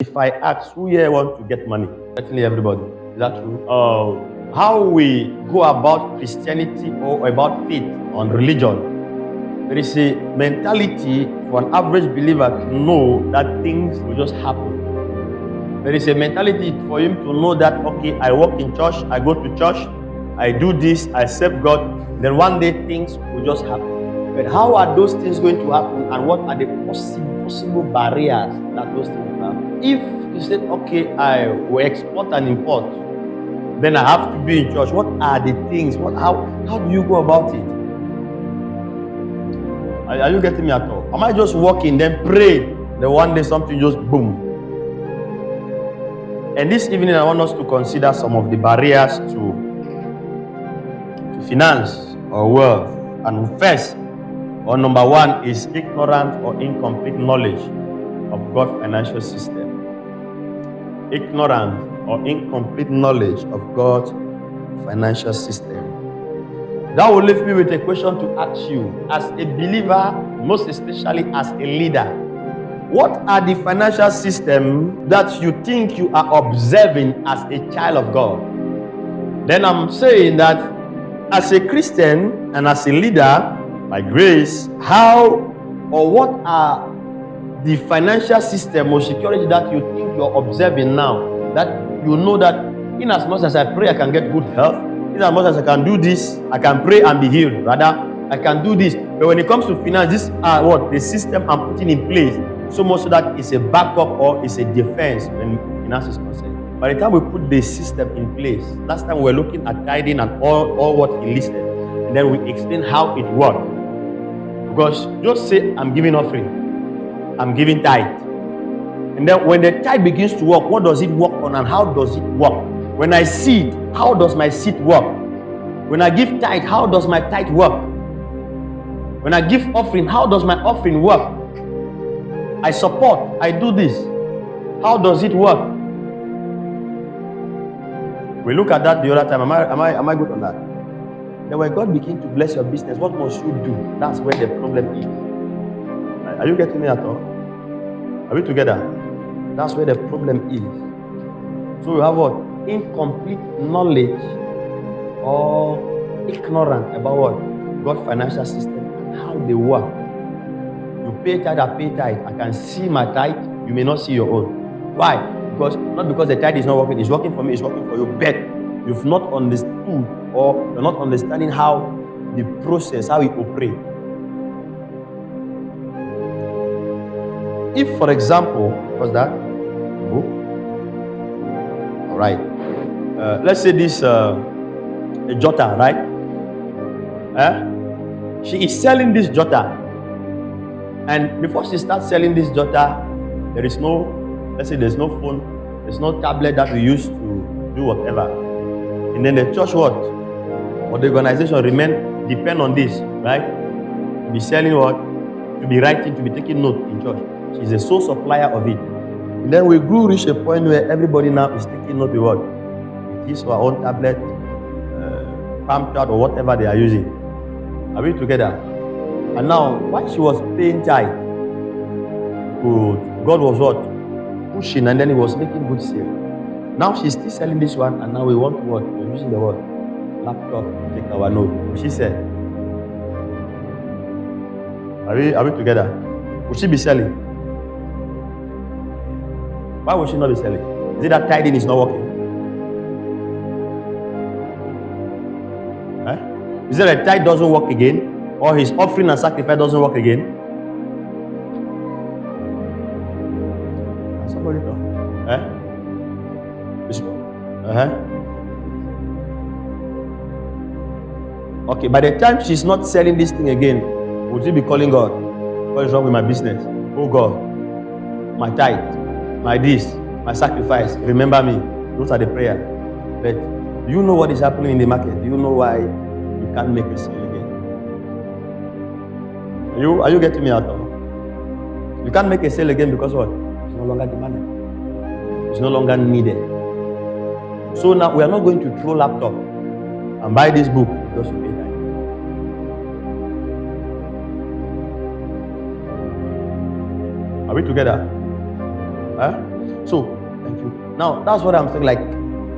If I ask who here want to get money, certainly everybody. Is that true? How we go about Christianity or about faith on religion, there is a mentality for an average believer to know that things will just happen. There is a mentality for him to know that, okay, I walk in church, I go to church, I do this, I serve God, then one day things will just happen. But how are those things going to happen, and what are the possible barriers that those things will happen? If you said, okay, I will export and import, then I have to be in church. What are the things? How do you go about it? Are you getting me at all? Am I just walking, then pray, then one day something just boom? And this evening, I want us to consider some of the barriers to finance or wealth. And first, or number one, is ignorant or incomplete knowledge of God's financial system. Ignorant or incomplete knowledge of God's financial system. That will leave me with a question to ask you, as a believer, most especially as a leader. What are the financial systems that you think you are observing as a child of God? Then I'm saying that as a Christian and as a leader, by grace, how or what are the financial system or security that you think you're observing now, that you know that in as much as I pray, I can get good health, in as much as I can do this, I can pray and be healed, rather, I can do this. But when it comes to finance, these are what the system I'm putting in place, so much so that it's a backup or it's a defense when finance is concerned. By the time we put the system in place, last time we were looking at tithing and all what he listed, and then we explain how it works. Because just say, I'm giving offering, I'm giving tithe. And then when the tithe begins to work, what does it work on and how does it work? When I seed, how does my seed work? When I give tithe, how does my tithe work? When I give offering, how does my offering work? I support, I do this. How does it work? We look at that the other time. Am I good on that? Then when God begins to bless your business, what must you do? That's where the problem is. Are you getting me at all? Are we together? That's where the problem is. So we have what? Incomplete knowledge or ignorant about what? God's financial system and how they work. You pay tithe, I pay tithe. I can see my tithe, you may not see your own. Why? Because not because the tithe is not working, it's working for me, it's working for you, but you've not understood or you're not understanding how the process, how it operates. If, for example, what's that? Book? All right. Let's say this a jotter, right? She is selling this jotter, and before she starts selling this jotter, there is no, let's say there's no phone, there's no tablet that we use to do whatever. And then the church what? Or the organization depend on this, right? To be selling what? To be writing, to be taking note in church. She's a sole supplier of it. And then we grew reach a point where everybody now is taking note of what? His or her own tablet, palm chart or whatever they are using. Are we together? And now, while she was paying tithe, God was what? Pushing, and then he was making good sale. Now she's still selling this one, and now we want what? We're using the what? Laptop to take our note. She said, are we together? Will she be selling? Why would she not be selling? Is it that tithing is not working? Is it that tithe doesn't work again? Or his offering and sacrifice doesn't work again? Somebody talk. This one. Okay, by the time she's not selling this thing again, would you be calling God? What is wrong with my business? Oh God, my tithe, my this, my sacrifice, remember me. Those are the prayers. But do you know what is happening in the market? Do you know why you can't make a sale again? Are you getting me out of? You can't make a sale again because what? It's no longer demanded. It's no longer needed. So now we are not going to throw laptop and buy this book because you pay time. Are we together? So, thank you. Now, that's what I'm saying. Like,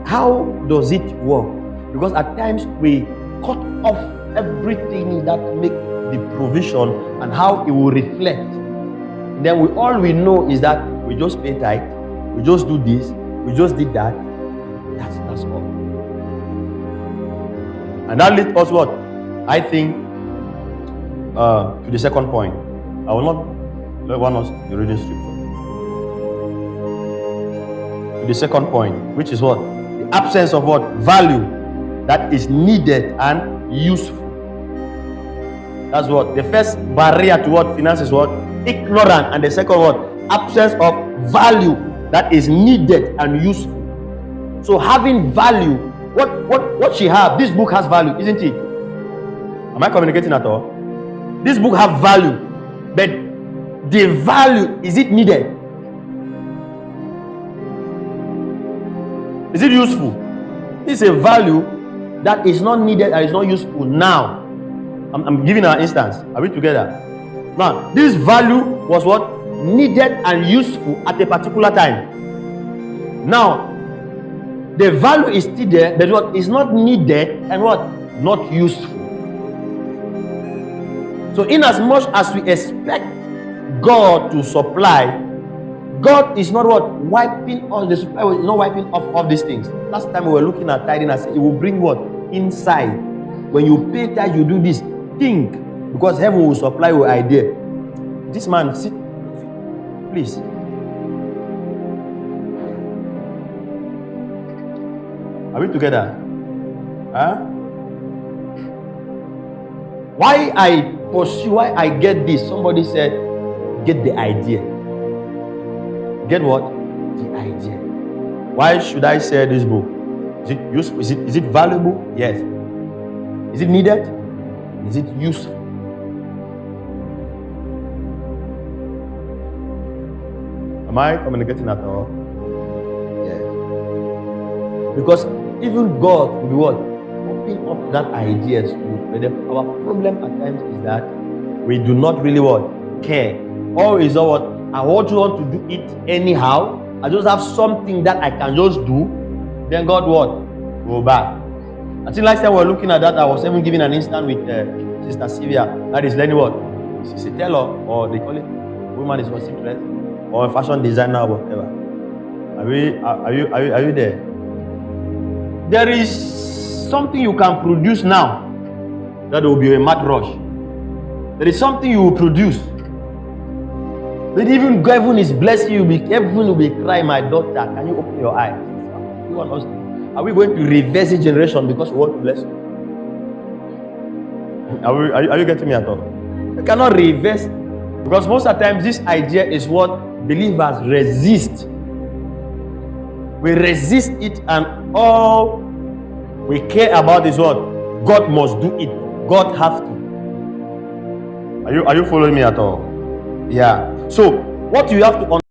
how does it work? Because at times we cut off everything that makes the provision and how it will reflect. Then all we know is that we just pay tithe, we just do this, we just did that. That's all. And that leads us what? I think to the second point. I will not want us to read the scripture. To the second point, which is what? The absence of what? Value that is needed and useful. That's what? The first barrier to what? Finance is what? Ignorant. And the second what? Absence of value that is needed and useful. So having value, what she have, this book has value, isn't it? Am I communicating at all? This book has value, but the value, is it needed? Is it useful? It's a value that is not needed and is not useful now. I'm giving an instance. Are we together? Now, this value was what? Needed and useful at a particular time. Now, the value is still there, but what is not needed and what? Not useful. So, in as much as we expect God to supply, God is not what? Wiping all the supply, is not wiping off all these things. Last time we were looking at tithing, I said it will bring what? Inside. When you pay tithe, you do this. Think, because heaven will supply your idea. This man, sit, please. Are we together? Huh? Why I pursue, why I get this? Somebody said, get the idea. Get what? The idea. Why should I share this book? Is it useful? Is it valuable? Yes. Is it needed? Is it useful? Am I communicating at all? Yes. Because even God will be what? Open up that idea to you. But our problem at times is that we do not really what? Care. Or is that what? I want to do it anyhow. I just have something that I can just do. Then God what? Go back. I think last time we were looking at that, I was even giving an instance with Sister Sylvia. That is learning what? She's a tailor, or they call it woman is what dress, or a fashion designer, or whatever. Are you there? There is something you can produce now that will be a mad rush. There is something you will produce. But even heaven is blessing you. Heaven will be crying, my daughter. Can you open your eyes? You want us to? Are we going to reverse the generation because we want to bless you? Are you getting me at all? You cannot reverse, because most of the time this idea is what believers resist. We resist it, and all we care about is what? God must do it. God have to. Are you following me at all? Yeah. So what you have to understand